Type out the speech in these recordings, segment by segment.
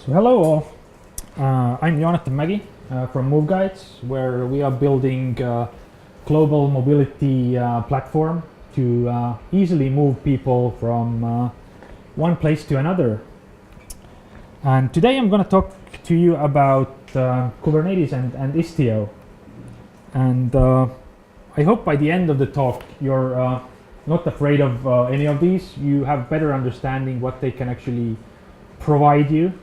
So hello all, I'm Joonathan Mägi from Move Guides, where we are building a global mobility platform to easily move people from one place to another. And today I'm going to talk to you about Kubernetes and Istio. And I hope by the end of the talk you're not afraid of any of these. You have better understanding what they can actually provide you.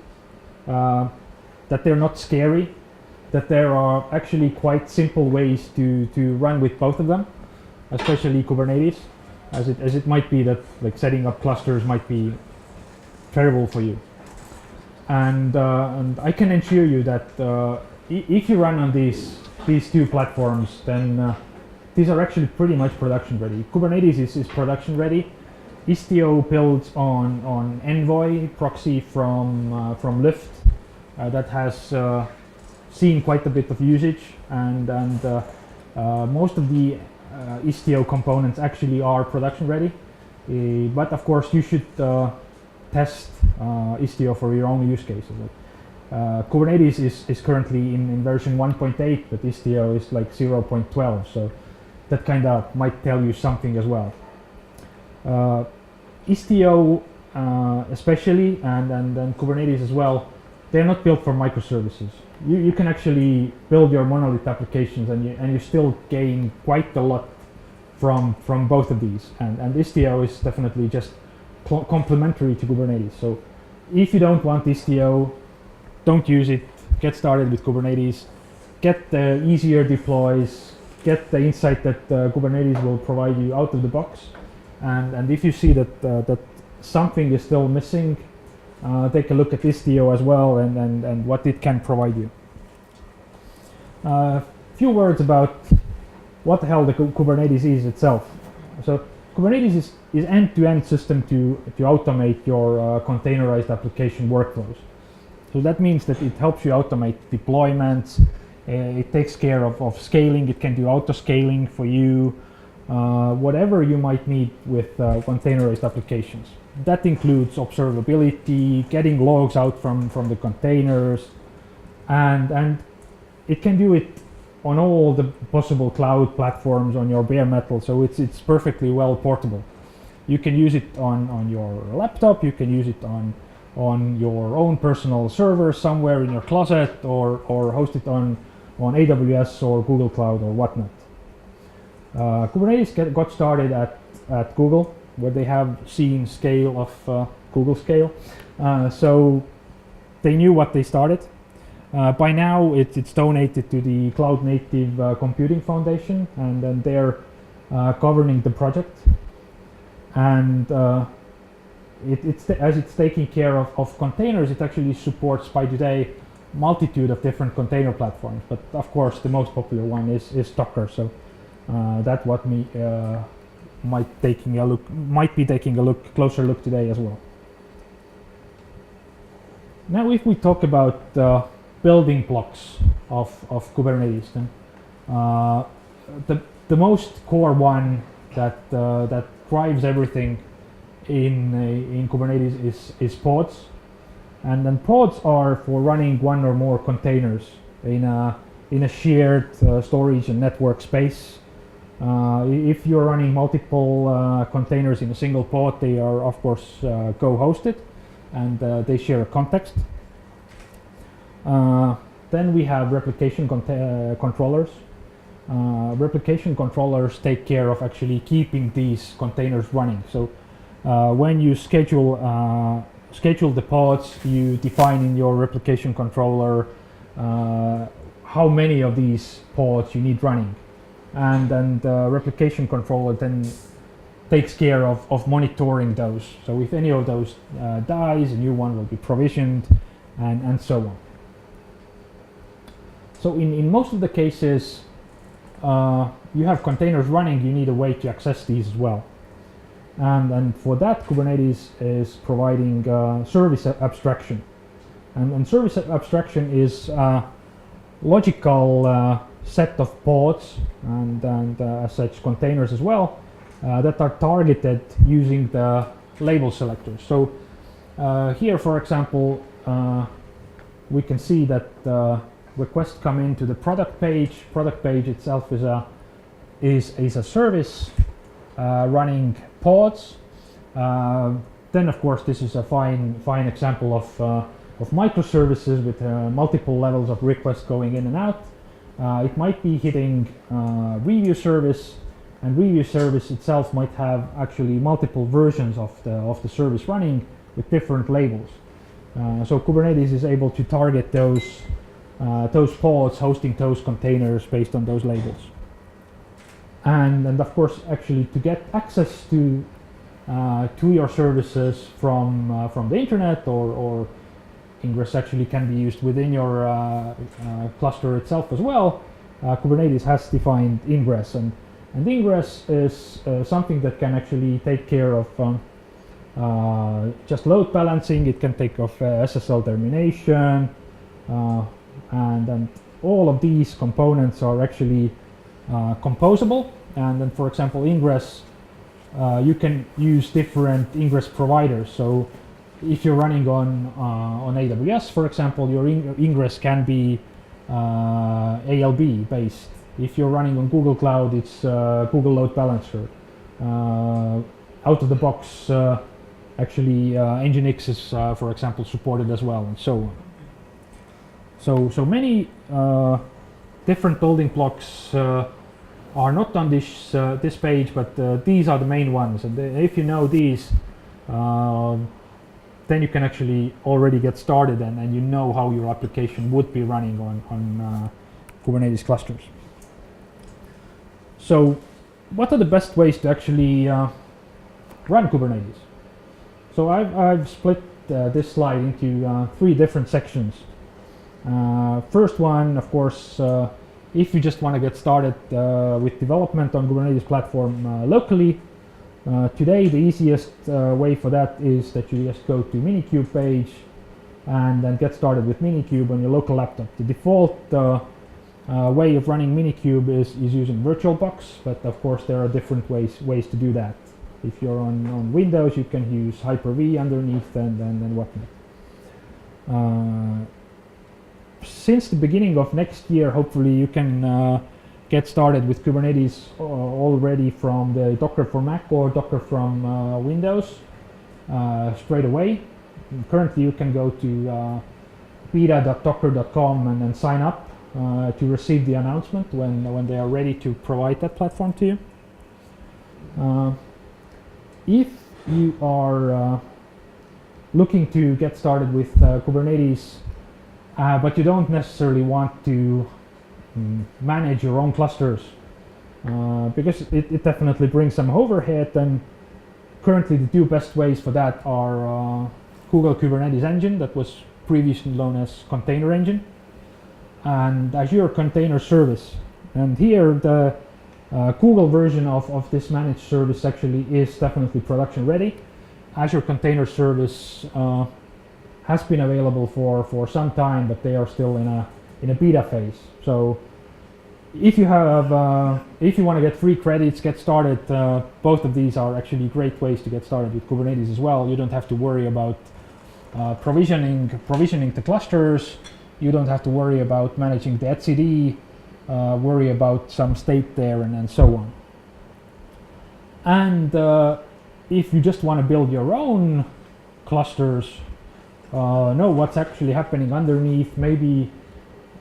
That they're not scary, that there are actually quite simple ways to run with both of them, especially Kubernetes, as it might be that like setting up clusters might be terrible for you. And I can assure you that if you run on these two platforms, then these are actually pretty much production ready. Kubernetes is production ready. Istio builds on Envoy proxy from Lyft that has seen quite a bit of usage, and most of the Istio components actually are production ready. But of course you should test Istio for your own use cases. Kubernetes is currently in version 1.8, but Istio is like 0.12, so that kind of might tell you something as well. Istio especially and Kubernetes as well, they're not built for microservices. You can actually build your monolith applications and you still gain quite a lot from both of these, and Istio is definitely just complementary to Kubernetes. So if you don't want Istio, don't use it. Get started with Kubernetes, get the easier deploys, get the insight that Kubernetes will provide you out of the box. And if you see that something is still missing, take a look at Istio as well and what it can provide you. A few words about what the hell the Kubernetes is itself. So Kubernetes is end-to-end system to automate your containerized application workflows. So that means that it helps you automate deployments. It takes care of scaling. It can do auto-scaling for you. Whatever you might need with containerized applications. That includes observability, getting logs out from the containers, and it can do it on all the possible cloud platforms on your bare metal, so it's perfectly well portable. You can use it on your laptop, you can use it on your own personal server somewhere in your closet, or host it on AWS or Google Cloud or whatnot. Kubernetes got started at Google, where they have seen scale of Google scale. So they knew what they started. By now it's donated to the Cloud Native Computing Foundation, and then they're governing the project. And as it's taking care of containers, it actually supports by today multitude of different container platforms. But of course the most popular one is Docker. So that's what we might be taking a closer look today as well. Now, if we talk about building blocks of Kubernetes, then the most core one that drives everything in Kubernetes is pods, and then pods are for running one or more containers in a shared storage and network space. If you're running multiple containers in a single pod, they are of course co-hosted, and they share a context. Then we have replication controllers. Replication controllers take care of actually keeping these containers running. So when you schedule the pods, you define in your replication controller how many of these pods you need running. And the replication controller then takes care of monitoring those. So if any of those dies, a new one will be provisioned, and so on. So in most of the cases, you have containers running, you need a way to access these as well. And for that, Kubernetes is providing service abstraction. And service abstraction is logical set of pods and as such containers as well that are targeted using the label selectors. So here, for example, we can see that requests come into the product page. Product page itself is a service running pods. Then of course this is a fine example of microservices with multiple levels of requests going in and out. It might be hitting review service, and review service itself might have actually multiple versions of the service running with different labels. So Kubernetes is able to target those pods hosting those containers based on those labels. And of course, actually to get access to your services from the internet, or Ingress actually can be used within your cluster itself as well. Kubernetes has defined Ingress, and Ingress is something that can actually take care of just load balancing. It can take of SSL termination, and all of these components are actually composable. And then, for example, Ingress, you can use different Ingress providers. So if you're running on AWS, for example, your Ingress can be ALB based. If you're running on Google Cloud, it's Google Load Balancer. Out of the box, actually, Nginx is, for example, supported as well, and so on. So many different building blocks are not on this page, but these are the main ones. And if you know these, then you can actually already get started, and you know how your application would be running on Kubernetes clusters. So what are the best ways to actually run Kubernetes? So I've split this slide into 3 different sections. First one, of course, if you just want to get started with development on Kubernetes platform locally, today the easiest way for that is that you just go to Minikube page and then get started with Minikube on your local laptop. The default way of running Minikube is using VirtualBox, but of course there are different ways to do that. If you're on Windows, you can use Hyper-V underneath and whatnot. Since the beginning of next year, hopefully you can get started with Kubernetes already from the Docker for Mac or Docker from Windows straight away. Currently you can go to beta.docker.com and then sign up to receive the announcement when they are ready to provide that platform to you. If you are looking to get started with Kubernetes, but you don't necessarily want to manage your own clusters, because it definitely brings some overhead, then currently the 2 best ways for that are Google Kubernetes Engine, that was previously known as Container Engine, and Azure Container Service. And here the Google version of this managed service actually is definitely production ready. Azure Container Service has been available for some time, but they are still in a beta phase. So if you want to get free credits, get started, both of these are actually great ways to get started with Kubernetes as well. You don't have to worry about provisioning the clusters. You don't have to worry about managing the etcd, worry about some state there, and so on. And if you just want to build your own clusters, know what's actually happening underneath, maybe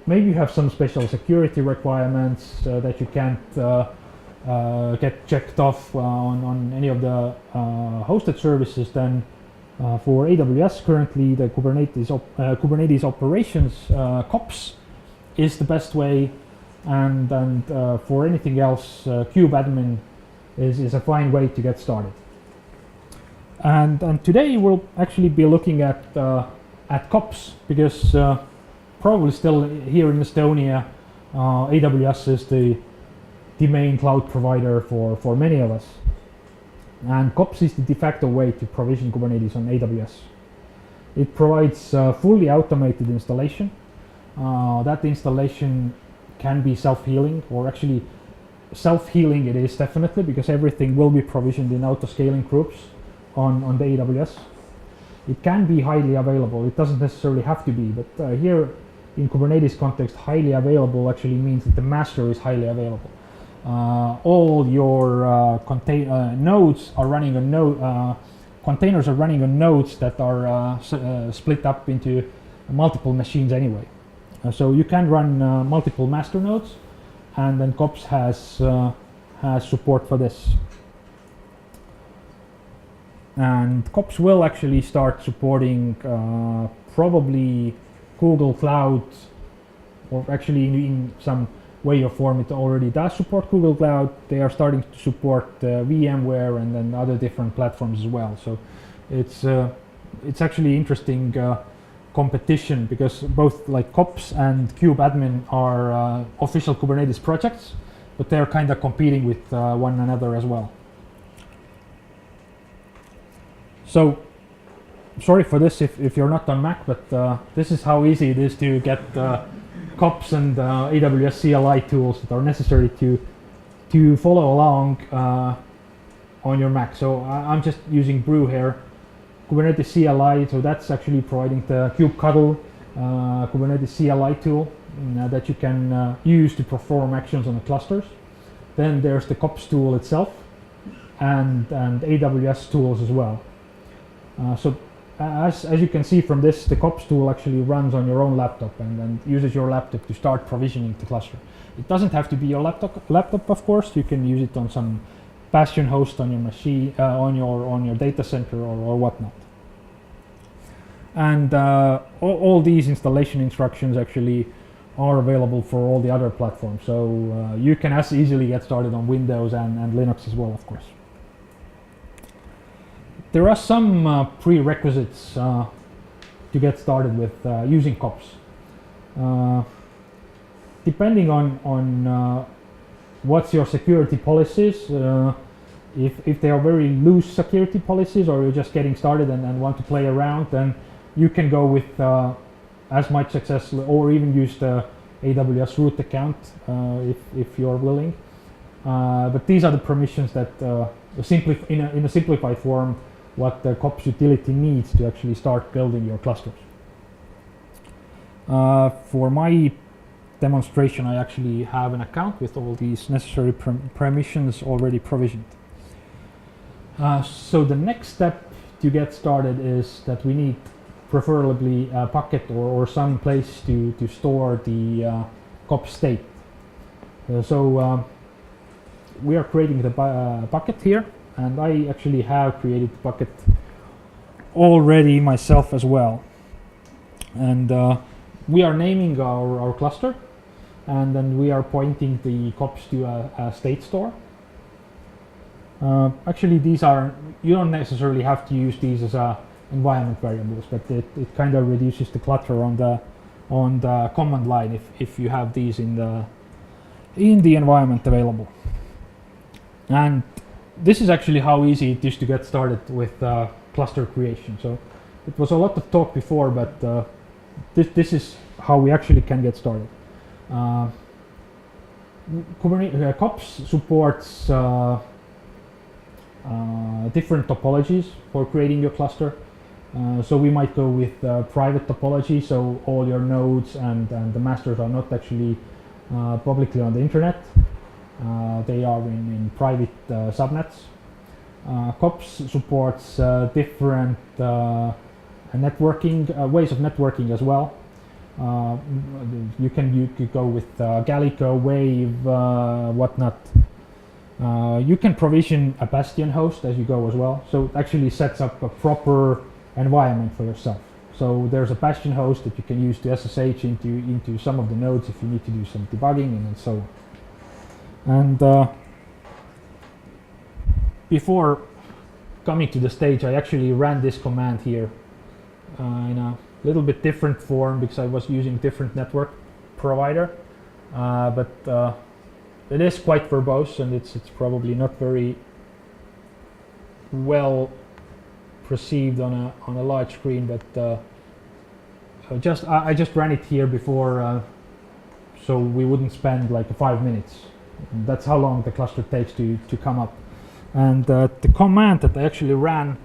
you have some special security requirements that you can't get checked off on any of the hosted services, then for AWS currently the Kubernetes operations COPS is the best way, and for anything else kubeadmin is a fine way to get started. And today we'll actually be looking at COPS, because probably still here in Estonia, AWS is the main cloud provider for many of us. And COPS is the de facto way to provision Kubernetes on AWS. It provides fully automated installation. That installation can be self-healing, or actually self-healing it is definitely, because everything will be provisioned in auto-scaling groups on the AWS. It can be highly available. It doesn't necessarily have to be, but here in Kubernetes context, highly available actually means that the master is highly available. All your nodes are running on containers are running on nodes that are split up into multiple machines anyway. So you can run multiple master nodes, and then kops has support for this. And kops will actually start supporting probably Google Cloud, or actually in some way or form it already does support Google Cloud. They are starting to support VMware and then other different platforms as well. So it's actually interesting competition, because both like kops and kubeadmin are official Kubernetes projects, but they're kind of competing with one another as well. So sorry for this if you're not on Mac, but this is how easy it is to get kops and AWS CLI tools that are necessary to follow along on your Mac. So I'm just using Brew here, Kubernetes CLI. So that's actually providing the kubectl Kubernetes CLI tool that you can use to perform actions on the clusters. Then there's the kops tool itself, and AWS tools as well. So as you can see from this, the kops tool actually runs on your own laptop and uses your laptop to start provisioning the cluster. It doesn't have to be your laptop, of course. You can use it on some Bastion host on your machine, on your data center or whatnot. And all these installation instructions actually are available for all the other platforms. So you can as easily get started on Windows and Linux as well, of course. There are some prerequisites to get started with using kops. Depending on what's your security policies, if they are very loose security policies, or you're just getting started and want to play around, then you can go with as much success, or even use the AWS root account if you're willing. But these are the permissions that in a simplified form, what the kops utility needs to actually start building your clusters. For my demonstration, I actually have an account with all these necessary permissions already provisioned. So the next step to get started is that we need preferably a bucket or some place to store the kops state. So we are creating the bucket here, and I actually have created the bucket already myself as well. And we are naming our cluster, and then we are pointing the kops to a state store. Actually, you don't necessarily have to use these as environment variables, but it kind of reduces the clutter on the command line if you have these in the environment available. And this is actually how easy it is to get started with cluster creation. So it was a lot of talk before, but this is how we actually can get started. Kubernetes kops supports different topologies for creating your cluster. So we might go with private topology, so all your nodes and the masters are not actually publicly on the internet. They are in private subnets. Kops supports different networking ways of networking as well. You could go with Gallico, Wave, whatnot. You can provision a Bastion host as you go as well. So it actually sets up a proper environment for yourself. So there's a Bastion host that you can use to SSH into some of the nodes if you need to do some debugging and so on. And before coming to the stage, I actually ran this command here in a little bit different form because I was using different network provider, but it is quite verbose, and it's probably not very well perceived on a large screen, but I just ran it here before so we wouldn't spend like 5 minutes. That's how long the cluster takes to come up. And the command that I actually ran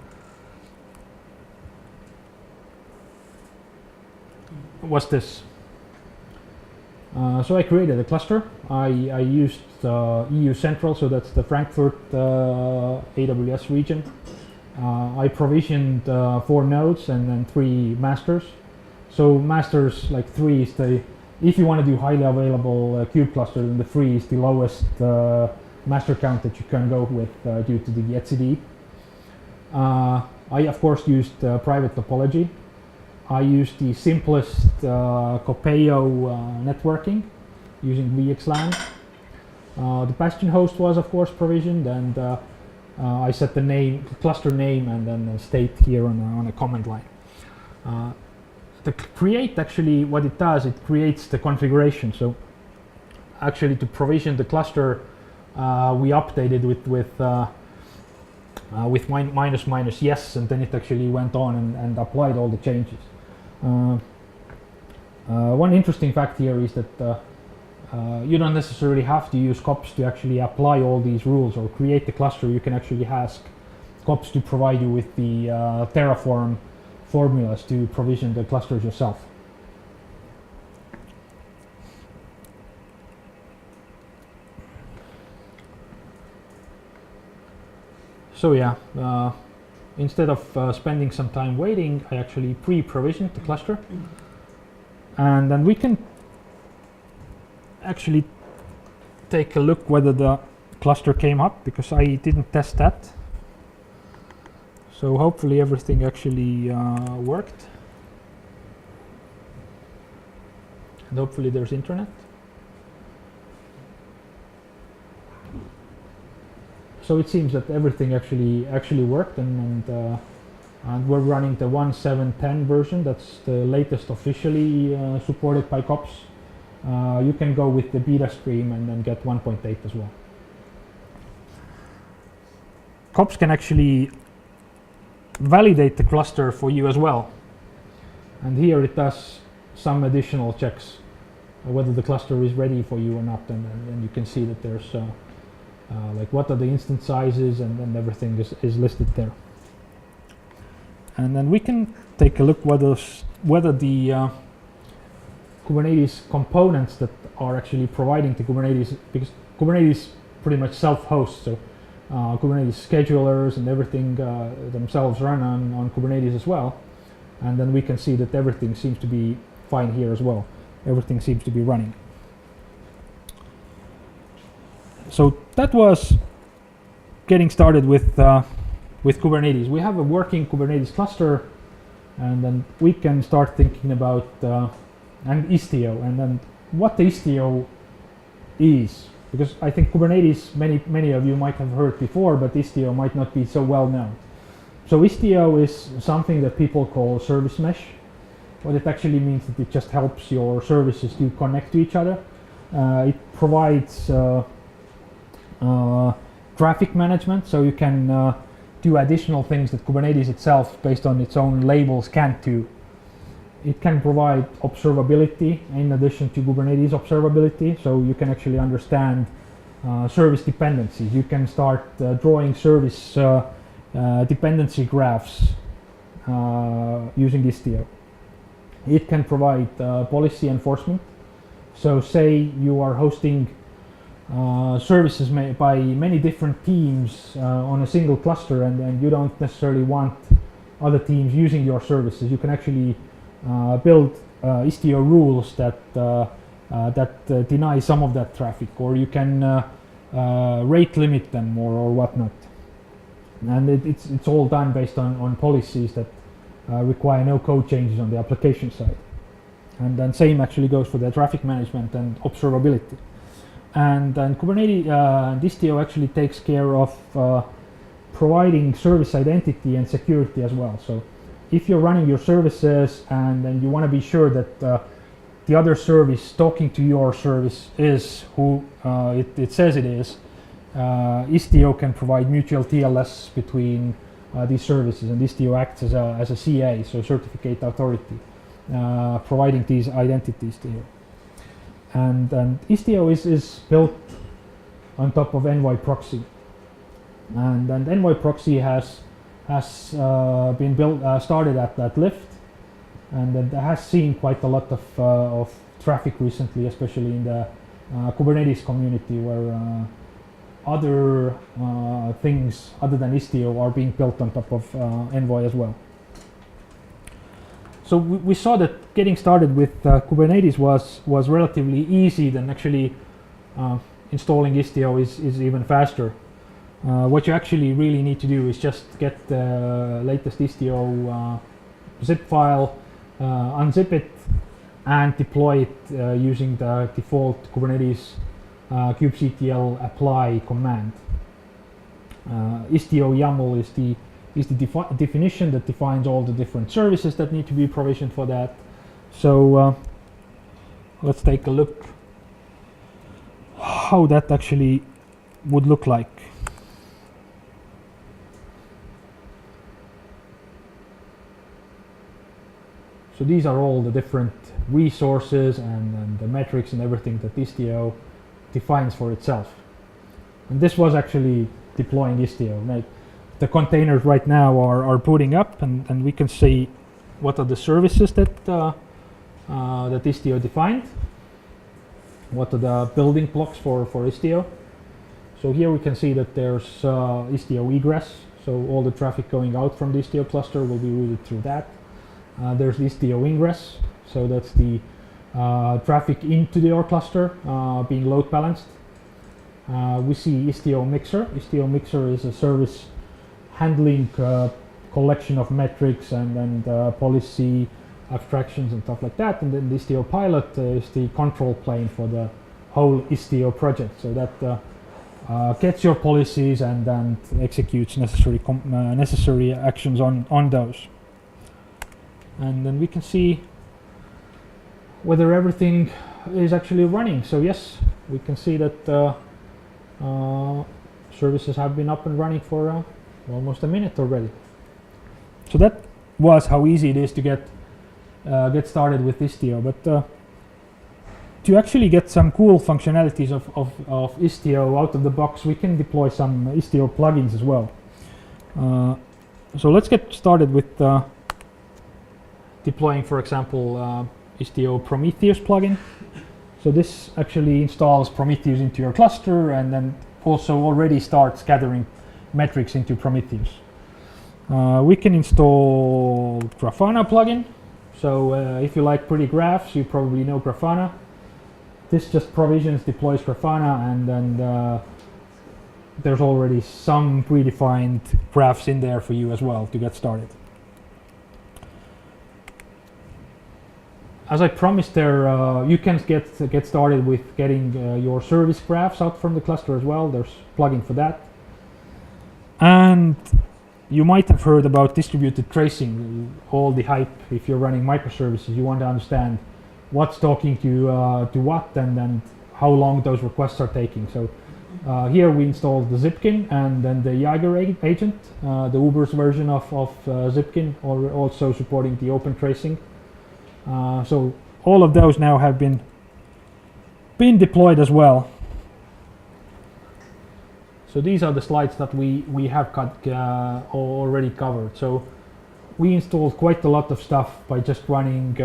was this. So I created a cluster. I used EU Central, so that's the Frankfurt AWS region. I provisioned 4 nodes and then 3 masters. So masters, like 3 is the, if you want to do highly available kube cluster, then the 3 is the lowest master count that you can go with due to the etcd. I of course used private topology. I used the simplest Copeo networking using VXLAN. The Bastion host was of course provisioned, and I set the name, cluster name, and then the state here on a command line. The create, actually what it does, it creates the configuration. So actually to provision the cluster, we updated with minus yes, and then it actually went on and applied all the changes. One interesting fact here is that you don't necessarily have to use COPS to actually apply all these rules or create the cluster. You can actually ask COPS to provide you with the Terraform formulas to provision the clusters yourself. So yeah, instead of spending some time waiting, I actually pre-provisioned the cluster. And then we can actually take a look whether the cluster came up, because I didn't test that. So hopefully everything actually worked. And hopefully there's internet. So it seems that everything actually worked, and we're running the 1.7.10 version. That's the latest officially supported by COPS. You can go with the beta stream and then get 1.8 as well. COPS can actually validate the cluster for you as well. And here it does some additional checks whether the cluster is ready for you or not, and you can see that there's like what are the instance sizes, and everything is listed there. And then we can take a look whether the Kubernetes components that are actually providing to Kubernetes, because Kubernetes pretty much self-hosts, so Kubernetes schedulers and everything themselves run on Kubernetes as well. And then we can see that everything seems to be fine here as well. Everything seems to be running. So that was getting started with Kubernetes. We have a working Kubernetes cluster, and then we can start thinking about and Istio, and then what the Istio is, because I think Kubernetes many of you might have heard before, but Istio might not be so well known. So Istio is something that people call service mesh. What it actually means that it just helps your services to connect to each other. It provides traffic management, so you can do additional things that Kubernetes itself, based on its own labels, can't do. It can provide observability in addition to Kubernetes observability, so you can actually understand service dependencies. You can start drawing service dependency graphs using Istio. It can provide policy enforcement. So say you are hosting services by many different teams on a single cluster, and you don't necessarily want other teams using your services. You can actually build Istio rules that deny some of that traffic, or you can rate limit them or whatnot. And it's all done based on policies that require no code changes on the application side. And then same actually goes for the traffic management and observability. And then Kubernetes and Istio actually takes care of providing service identity and security as well. So if you're running your services and then you want to be sure that the other service talking to your service is who it says it is, Istio can provide mutual TLS between these services, and Istio acts as a CA, so certificate authority, providing these identities to you. And Istio is built on top of NY proxy, and NY proxy has been built started at Lyft, and that has seen quite a lot of traffic recently, especially in the Kubernetes community, where other things other than Istio are being built on top of Envoy as well. So we saw that getting started with Kubernetes was relatively easy. Then actually installing Istio is even faster. What you actually really need to do is just get the latest Istio zip file, unzip it, and deploy it using the default Kubernetes kubectl apply command. Istio YAML is the definition that defines all the different services that need to be provisioned for that. So let's take a look how that actually would look like. So these are all the different resources and the metrics and everything that Istio defines for itself. And this was actually deploying Istio. Like, the containers right now are booting up, and we can see what are the services that that Istio defined. What are the building blocks for Istio? So here we can see that there's Istio egress. So all the traffic going out from the Istio cluster will be routed through that. There's Istio ingress. So that's the traffic into your cluster being load balanced. We see Istio mixer. Istio mixer is a service handling collection of metrics and policy abstractions and stuff like that. And then the Istio pilot is the control plane for the whole Istio project. So that gets your policies and then executes necessary actions on those. And then we can see whether everything is actually running. So yes, we can see that services have been up and running for almost a minute already. So that was how easy it is to get started with Istio. But to actually get some cool functionalities of Istio out of the box, we can deploy some Istio plugins as well. So let's get started with deploying, for example, Istio Prometheus plugin. So this actually installs Prometheus into your cluster and then also already starts gathering metrics into Prometheus. We can install Grafana plugin. So if you like pretty graphs, you probably know Grafana. This just provisions, deploys Grafana, and then there's already some predefined graphs in there for you as well to get started. As I promised there, you can get started with getting your service graphs out from the cluster as well. There's a plugin for that. And you might have heard about distributed tracing, all the hype. If you're running microservices, you want to understand what's talking to what and how long those requests are taking. So here we installed the Zipkin and then the Jaeger agent, the Uber's version of Zipkin, or also supporting the open tracing. So all of those now have been deployed as well. So these are the slides that we have already covered. So we installed quite a lot of stuff by just running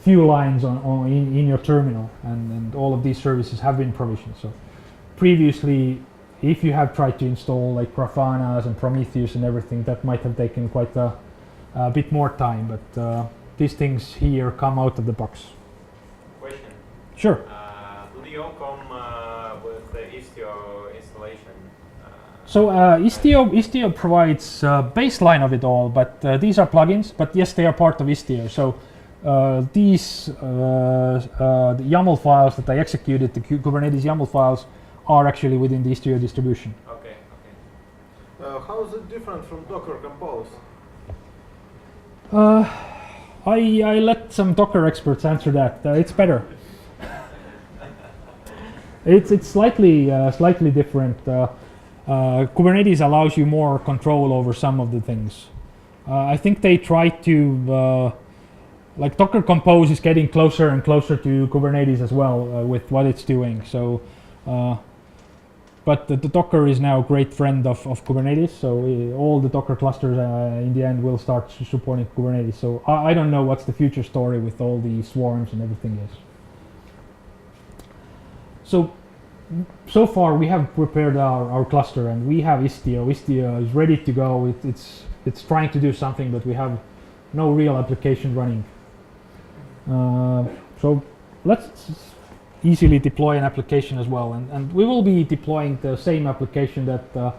few lines in your terminal, and all of these services have been provisioned. So previously, if you have tried to install like Grafanas and Prometheus and everything, that might have taken quite a bit more time, but these things here come out of the box. Question. Sure. Do you come with the Istio installation? So Istio provides baseline of it all, but these are plugins. But yes, they are part of Istio. So these the YAML files that I executed, the Kubernetes YAML files, are actually within the Istio distribution. Okay. How is it different from Docker Compose? I let some Docker experts answer that. It's better. It's slightly different. Kubernetes allows you more control over some of the things. I think they try to like Docker Compose is getting closer and closer to Kubernetes as well with what it's doing. So but the Docker is now a great friend of Kubernetes, so all the Docker clusters in the end will start supporting Kubernetes. So I don't know what's the future story with all the swarms and everything is. So far we have prepared our cluster and we have Istio. Istio is ready to go. It's trying to do something, but we have no real application running. So let's easily deploy an application as well, and we will be deploying the same application that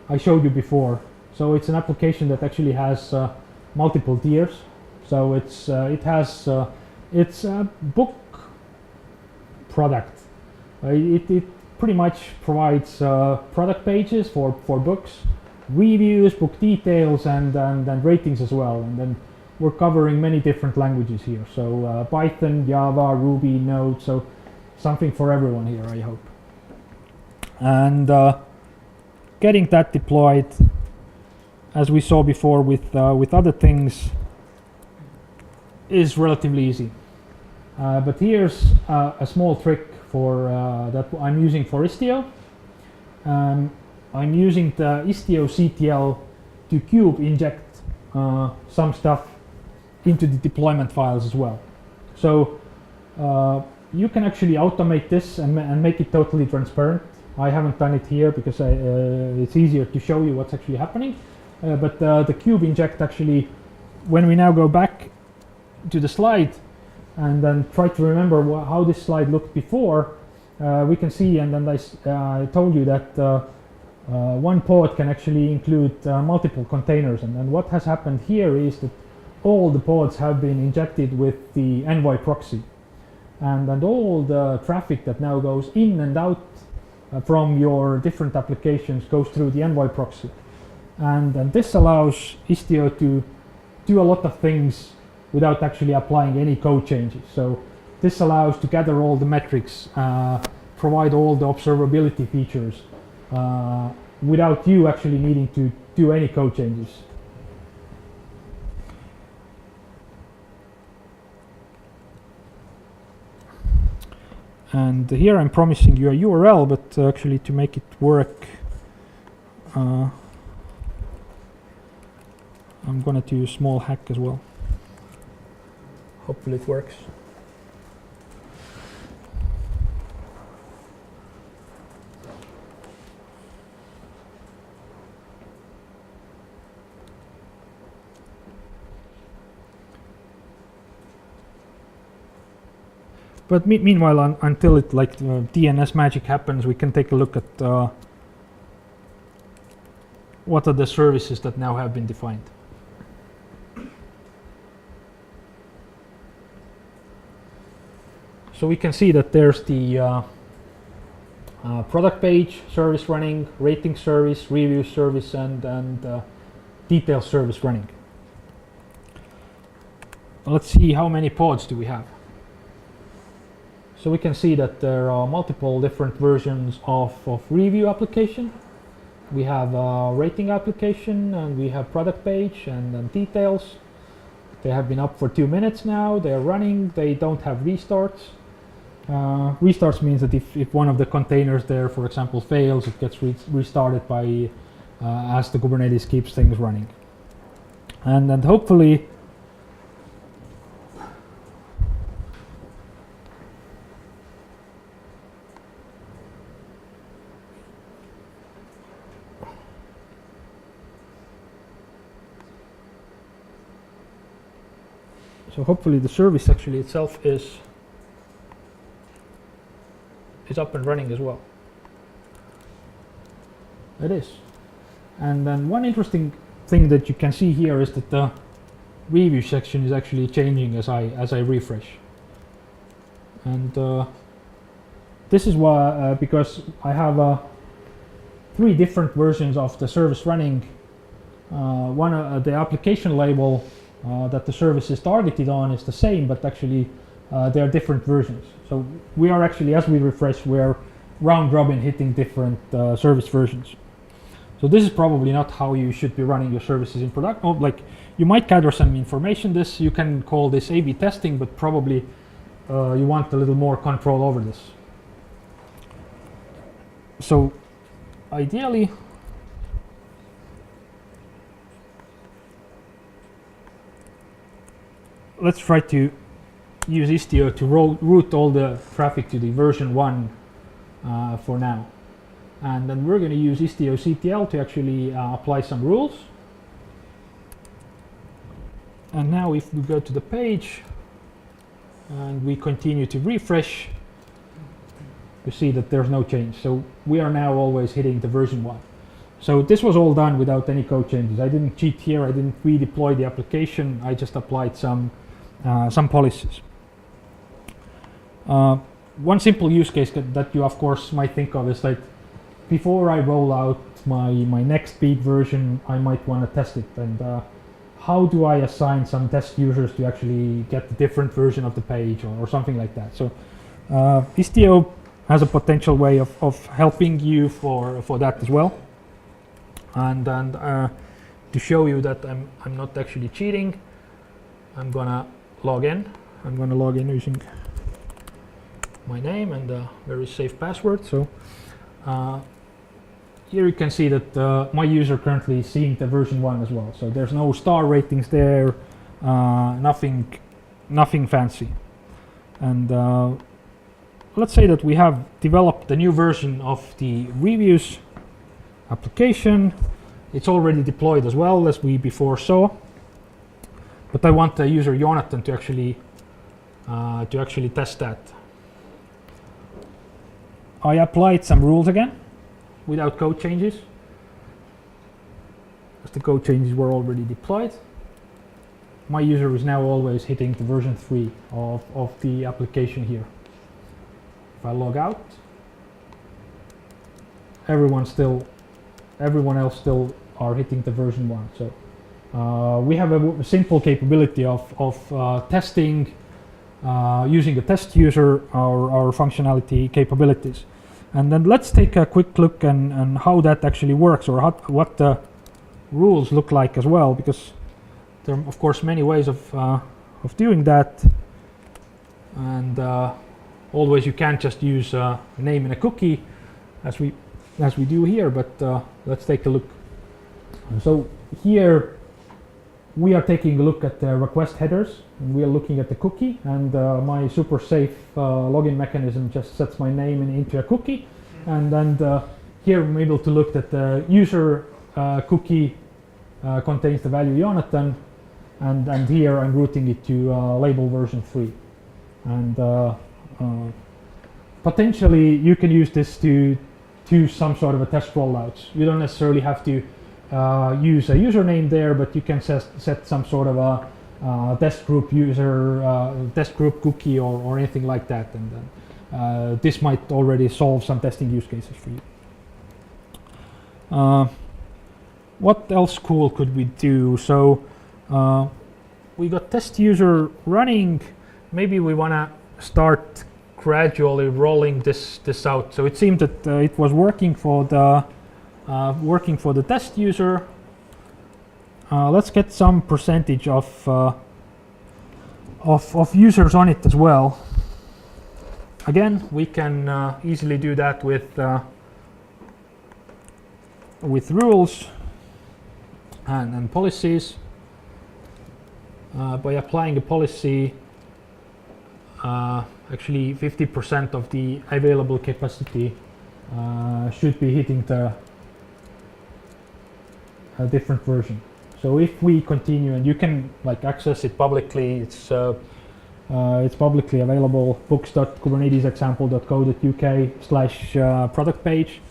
I showed you before. So it's an application that actually has multiple tiers. So it's a book product. It pretty much provides product pages for books, reviews, book details, and ratings as well. And then we're covering many different languages here. So Python, Java, Ruby, Node. So something for everyone here, I hope. And getting that deployed, as we saw before with other things, is relatively easy. But here's a small trick for that I'm using for Istio. I'm using the Istio CTL to kube inject some stuff into the deployment files as well. So you can actually automate this and make it totally transparent. I haven't done it here because it's easier to show you what's actually happening. But the kube inject actually, when we now go back to the slide and then try to remember how this slide looked before, we can see, and then I told you that one pod can actually include multiple containers. And what has happened here is that all the pods have been injected with the Envoy proxy. And all the traffic that now goes in and out from your different applications goes through the Envoy proxy. And this allows Istio to do a lot of things without actually applying any code changes. So this allows to gather all the metrics, provide all the observability features without you actually needing to do any code changes. And here I'm promising you a URL, but actually to make it work, I'm gonna do a small hack as well. Hopefully it works. But meanwhile, until it DNS magic happens, we can take a look at what are the services that now have been defined. So we can see that there's the product page service running, rating service, review service, and detail service running. Let's see how many pods do we have. So we can see that there are multiple different versions of review application. We have a rating application, and we have product page and details. They have been up for 2 minutes now. They're running. They don't have restarts. Restarts means that if one of the containers there, for example, fails, it gets restarted by as the Kubernetes keeps things running. And then hopefully the service actually itself is up and running as well. It is. And then one interesting thing that you can see here is that the review section is actually changing as I refresh. And this is why because I have 3 different versions of the service running. One the application label that the service is targeted on is the same, but actually there are different versions. So we are actually, as we refresh, we're round robin hitting different service versions. So this is probably not how you should be running your services in production. Oh, like you might gather some information. This you can call this A/B testing, but probably you want a little more control over this. So ideally, let's try to use Istio to route all the traffic to the version 1 for now. And then we're going to use Istio CTL to actually apply some rules. And now if we go to the page and we continue to refresh, you see that there's no change. So we are now always hitting the version 1. So this was all done without any code changes. I didn't cheat here. I didn't redeploy the application. I just applied some policies. One simple use case that you of course might think of is that before I roll out my next big version, I might want to test it. And how do I assign some test users to actually get the different version of the page or something like that? So Istio has a potential way of helping you for that as well. And to show you that I'm not actually cheating, I'm gonna log in. I'm gonna log in using my name and a very safe password. So here you can see that my user currently is seeing the version 1 as well. So there's no star ratings there, nothing fancy. And let's say that we have developed a new version of the reviews application. It's already deployed as well as we before saw. But I want the user Joonathan to actually test that. I applied some rules again without code changes, as the code changes were already deployed. My user is now always hitting the version 3 of the application here. If I log out, everyone else still are hitting the version 1. So we have a simple capability of testing using a test user our functionality capabilities. And then let's take a quick look and how that actually works, or what the rules look like as well, because there are of course many ways of doing that. And always you can't just use a name and a cookie as we do here, but let's take a look. So here we are taking a look at the request headers, and we are looking at the cookie, and my super safe login mechanism just sets my name into a cookie, and then here I'm able to look that the user cookie contains the value Joonathan, and here I'm routing it to label version 3. And potentially you can use this to some sort of a test rollouts. You don't necessarily have to use a username there, but you can set some sort of a test group user, test group cookie, or anything like that, and then this might already solve some testing use cases for you. What else cool could we do? So we got test user running. Maybe we want to start gradually rolling this out. So it seemed that it was working for the test user. Let's get some percentage of users on it as well. Again, we can easily do that with rules and policies. By applying a policy, actually 50% of the available capacity should be hitting the different version. So if we continue, and you can access it publicly, it's publicly available, books.kubernetesexample.co.uk/product page.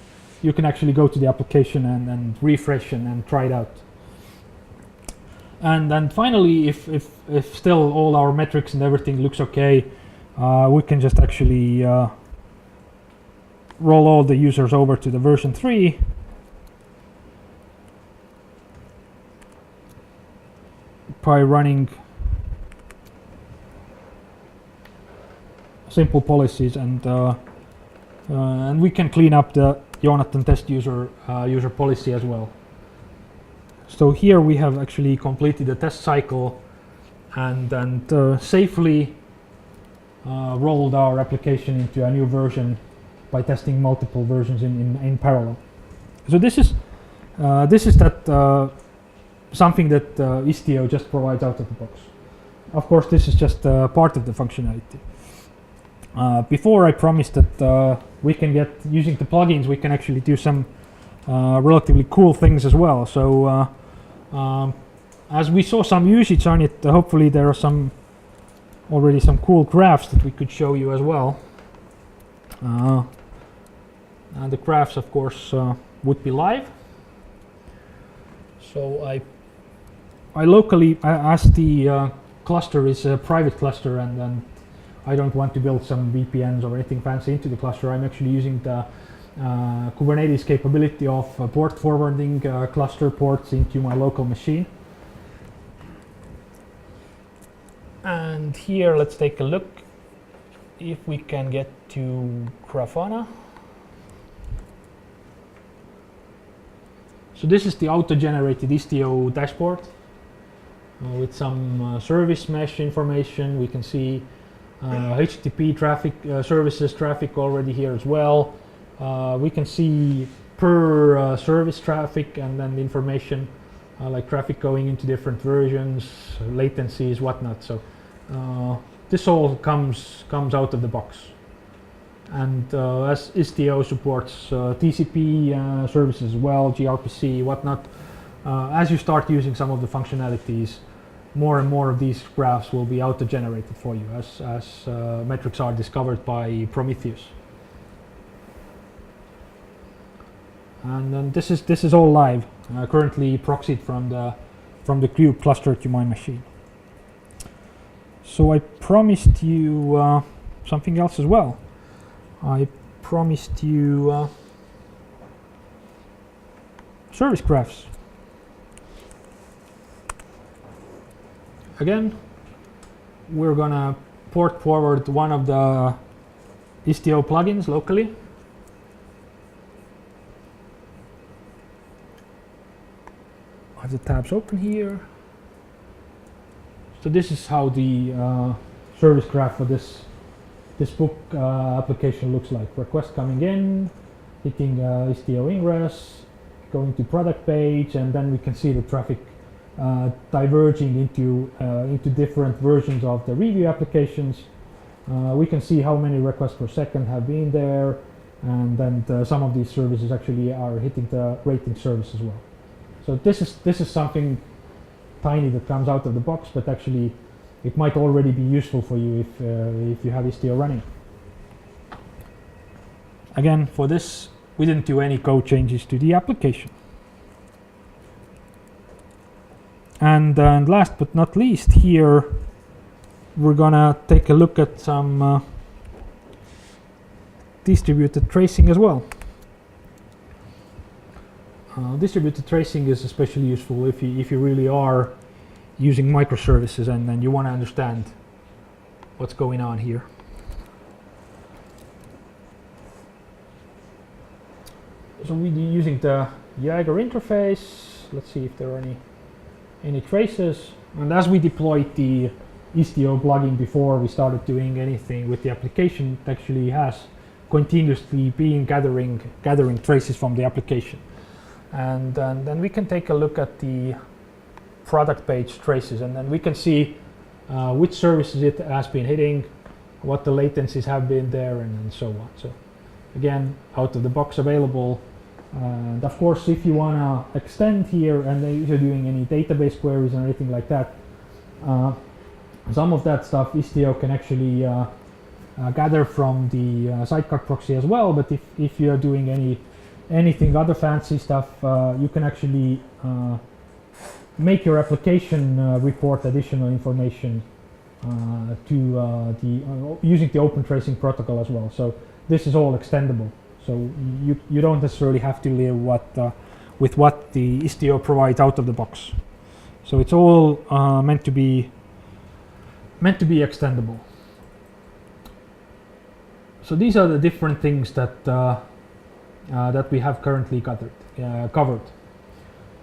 You can actually go to the application and refresh and try it out. And then finally, if still all our metrics and everything looks okay, we can just actually roll all the users over to the version 3. By running simple policies, and we can clean up the Joonathan test user policy as well. So here we have actually completed the test cycle and safely rolled our application into a new version by testing multiple versions in parallel. So this is that something that Istio just provides out of the box. Of course, this is just part of the functionality. Before I promised that we can get, using the plugins, we can actually do some relatively cool things as well. So as we saw some usage on it, hopefully there are already some cool graphs that we could show you as well. And the graphs, of course, would be live. So I locally, as the cluster is a private cluster, and I don't want to build some VPNs or anything fancy into the cluster, I'm actually using the Kubernetes capability of port forwarding cluster ports into my local machine. And here, let's take a look if we can get to Grafana. So this is the auto-generated Istio dashboard with some service mesh information. We can see HTTP traffic, services traffic already here as well. We can see per service traffic, and then the information like traffic going into different versions, latencies, whatnot. So this all comes out of the box. And as Istio supports TCP services as well, gRPC, whatnot, as you start using some of the functionalities, more and more of these graphs will be auto-generated for you as metrics are discovered by Prometheus. And then this is all live, currently proxied from the Cube cluster to my machine. So I promised you something else as well. I promised you service graphs. Again, we're gonna port forward one of the Istio plugins locally. I have the tabs open here. So this is how the service graph for this book application looks like. Request coming in, hitting Istio ingress, going to product page, and then we can see the traffic diverging into different versions of the review applications. We can see how many requests per second have been there, and then some of these services actually are hitting the rating service as well. So this is something tiny that comes out of the box, but actually it might already be useful for you if you have Istio running. Again, for this, we didn't do any code changes to the application. And last but not least, here we're gonna take a look at some distributed tracing as well. Distributed tracing is especially useful if you really are using microservices and then you want to understand what's going on here. So we're using the Jaeger interface. Let's see if there are any traces. And as we deployed the Istio plugin before we started doing anything with the application, it actually has continuously been gathering traces from the application. And then we can take a look at the product page traces, and then we can see which services it has been hitting, what the latencies have been there, and so on. So again, out of the box available. And of course, if you want to extend here and if you're doing any database queries or anything like that, some of that stuff Istio can actually gather from the sidecar proxy as well. But if you're doing anything other fancy stuff, you can actually make your application report additional information to using the open tracing protocol as well. So this is all extendable. So you don't necessarily have to live with what the Istio provides out of the box. So it's all meant to be extendable. So these are the different things that that we have currently covered.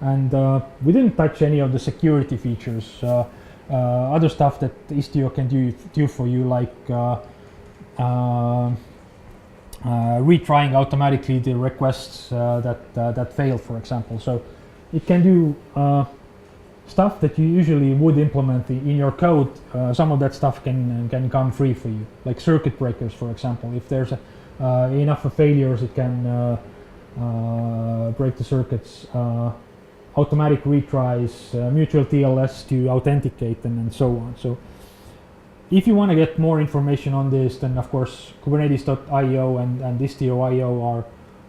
And we didn't touch any of the security features, other stuff that Istio can do for you, like retrying automatically the requests that failed, for example. So it can do stuff that you usually would implement in your code. Some of that stuff can come free for you, like circuit breakers, for example. If there's enough failures, it can break the circuits. Automatic retries, mutual TLS to authenticate, and so on. So if you want to get more information on this, then of course Kubernetes.io and Istio.io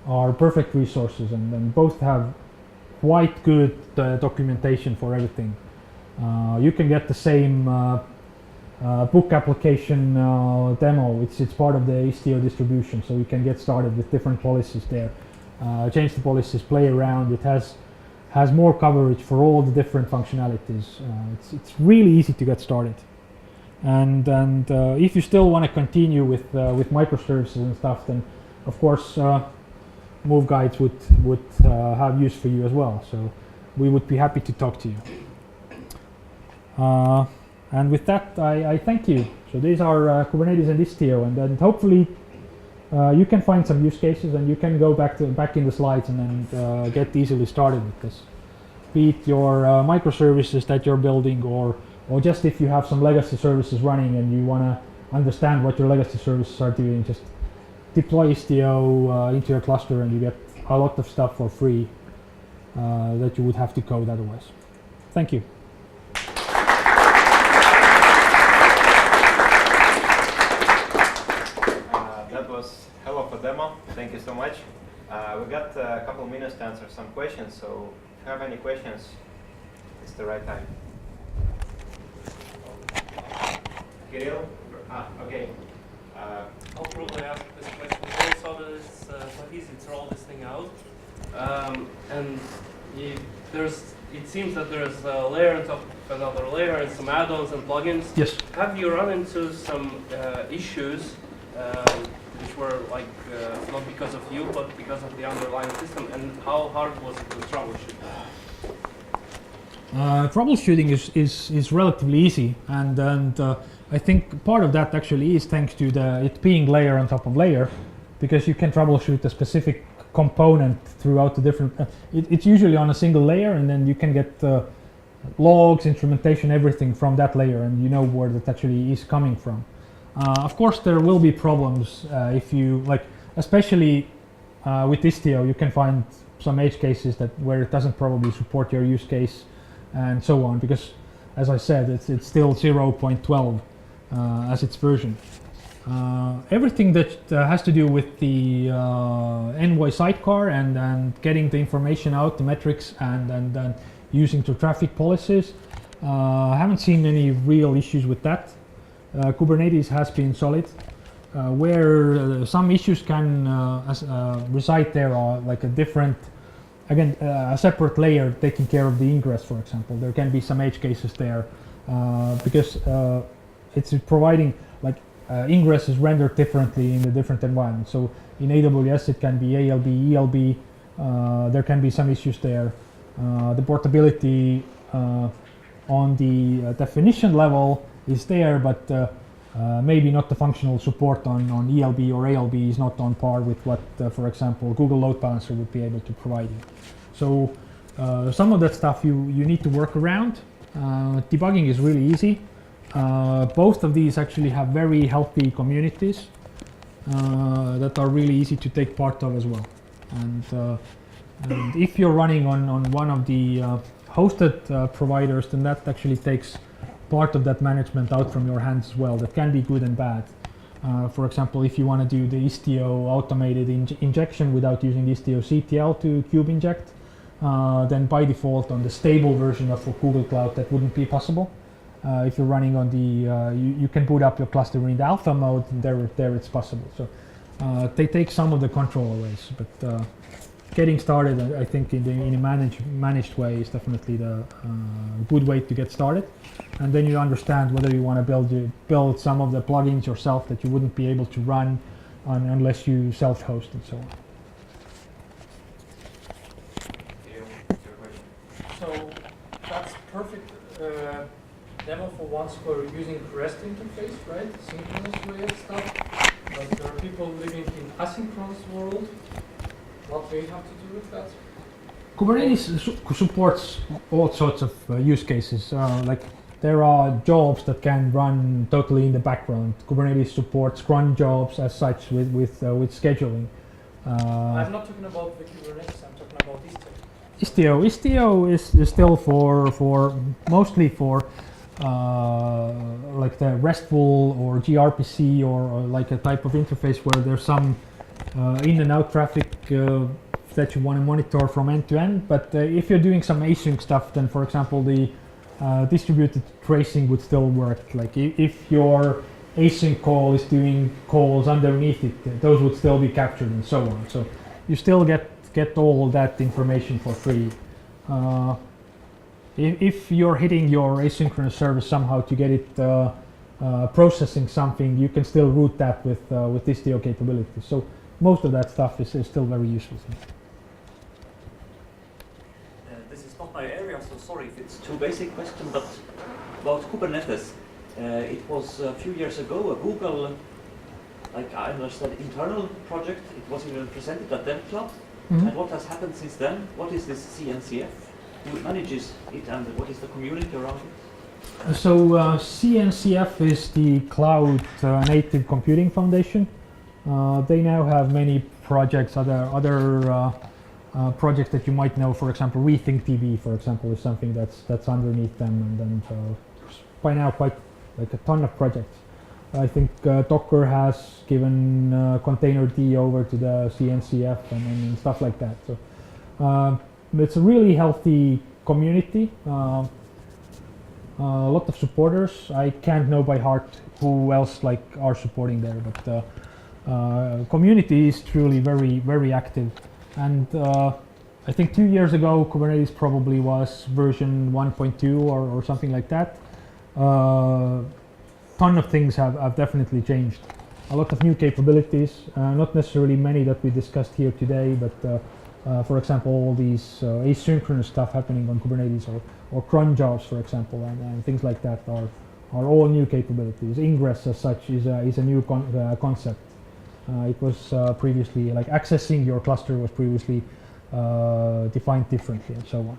are perfect resources, and both have quite good documentation for everything. You can get the same book application demo. It's part of the Istio distribution, so you can get started with different policies there. Change the policies, play around. It has more coverage for all the different functionalities. It's really easy to get started. And if you still want to continue with microservices and stuff, then of course Move Guides would have use for you as well. So we would be happy to talk to you. And with that, I thank you. So these are Kubernetes and Istio, and then hopefully you can find some use cases, and you can go back in the slides and then get easily started with this. Be it your microservices that you're building, or just if you have some legacy services running and you want to understand what your legacy services are doing, just deploy Istio into your cluster, and you get a lot of stuff for free that you would have to code otherwise. Thank you. That was hell of a demo. Thank you so much. We got a couple of minutes to answer some questions, so if you have any questions, it's the right time. Kirill? Okay. I'll probably ask this question. We all saw that it's quite easy to roll this thing out. And it seems that there's a layer on top of another layer and some add-ons and plugins. Yes. Have you run into some issues which were like not because of you, but because of the underlying system? And how hard was it to troubleshoot? Troubleshooting is relatively easy, and I think part of that actually is thanks to it being layer on top of layer, because you can troubleshoot a specific component throughout the different. It's usually on a single layer, and then you can get logs, instrumentation, everything from that layer, and you know where that actually is coming from. Of course, there will be problems if you especially with Istio, you can find some edge cases where it doesn't probably support your use case, and so on, because as I said, it's still 0.12 as its version. Everything that has to do with the Envoy sidecar and getting the information out, the metrics, and using the traffic policies, I haven't seen any real issues with that. Kubernetes has been solid. Where some issues can reside there are like a different, again, a separate layer taking care of the ingress, for example. There can be some edge cases there because it's providing ingress is rendered differently in the different environments. So in AWS it can be ALB, ELB, there can be some issues there. The portability on the definition level is there, but maybe not the functional support on ELB or ALB is not on par with what, for example, Google Load Balancer would be able to provide you. So some of that stuff you need to work around. Debugging is really easy. Both of these actually have very healthy communities that are really easy to take part of as well. And if you're running on one of the hosted providers, then that actually takes part of that management out from your hands as well. That can be good and bad. For example, if you want to do the Istio automated injection without using the Istio CTL to kube inject, then by default on the stable version of Google Cloud that wouldn't be possible. If you're running on the, you can boot up your cluster in the alpha mode, and there it's possible. So they take some of the control away, but getting started, I think in a managed way is definitely the good way to get started. And then you understand whether you want to build some of the plugins yourself that you wouldn't be able to run unless you self-host and so on. So that's perfect demo for once we're using REST interface, right? Synchronous way of stuff. But there are people living in asynchronous world. What they have to do with that? Kubernetes supports all sorts of use cases. Like there are jobs that can run totally in the background. Kubernetes supports cron jobs as such with scheduling. I'm not talking about the Kubernetes. I'm talking about Istio. Istio is still for mostly for like the RESTful or gRPC or like a type of interface where there's some in and out traffic that you want to monitor from end to end. But if you're doing some async stuff, then for example the distributed tracing would still work. Like if your async call is doing calls underneath it, those would still be captured and so on. So you still get all that information for free. If you're hitting your asynchronous service somehow to get it processing something, you can still route that with Istio capabilities. So most of that stuff is still very useful. This is not my area, so sorry if it's too basic question, but about Kubernetes. It was a few years ago a Google, like I understand, internal project. It was even presented at DEVCLUB. Mm-hmm. And what has happened since then? What is this CNCF? Who manages it and what is the community around it? So CNCF is the Cloud Native Computing Foundation. They now have many projects, other projects that you might know. For example, Rethink DB, for example, is something that's underneath them, and then by now quite like a ton of projects. I think Docker has given Containerd over to the CNCF and stuff like that. So it's a really healthy community. A lot of supporters. I can't know by heart who else like are supporting there, but community is truly very active. And I think 2 years ago Kubernetes probably was version 1.2 or something like that. Ton of things have definitely changed. A lot of new capabilities, not necessarily many that we discussed here today, but for example, all these asynchronous stuff happening on Kubernetes or cron jobs, for example, and things like that are all new capabilities. Ingress as such is a new concept. It was previously, like accessing your cluster was previously defined differently and so on.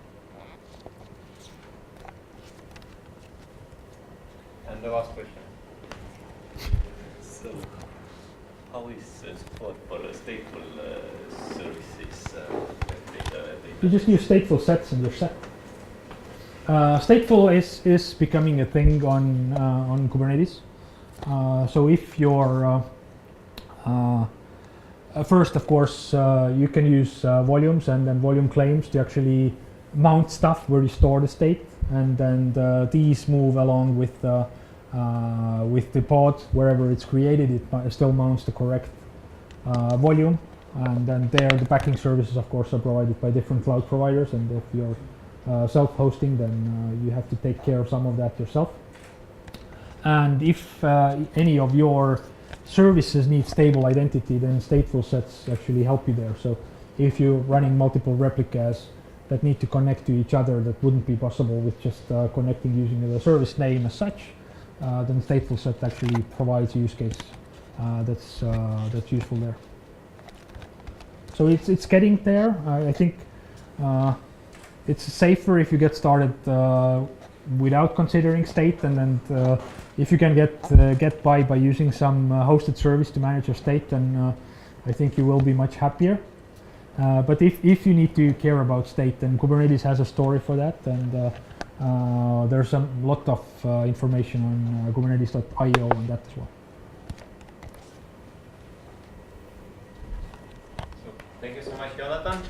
And the last question. So, how is support for stateful services? You just use stateful sets in your set. Stateful is becoming a thing on Kubernetes. So if you're first, of course, you can use volumes and then volume claims to actually mount stuff where you store the state, and then these move along with the pod wherever it's created. It still mounts the correct volume, and then there the backing services, of course, are provided by different cloud providers. And if you're self-hosting, then you have to take care of some of that yourself. And if any of your services need stable identity, then stateful sets actually help you there. So if you're running multiple replicas that need to connect to each other, that wouldn't be possible with just connecting using the service name as such, then stateful set actually provides a use case that's useful there. So it's getting there. I think it's safer if you get started without considering state, and then if you can get by using some hosted service to manage your state, then I think you will be much happier. But if you need to care about state, then Kubernetes has a story for that, and there's a lot of information on kubernetes.io on that as well. So thank you so much, Joonathan.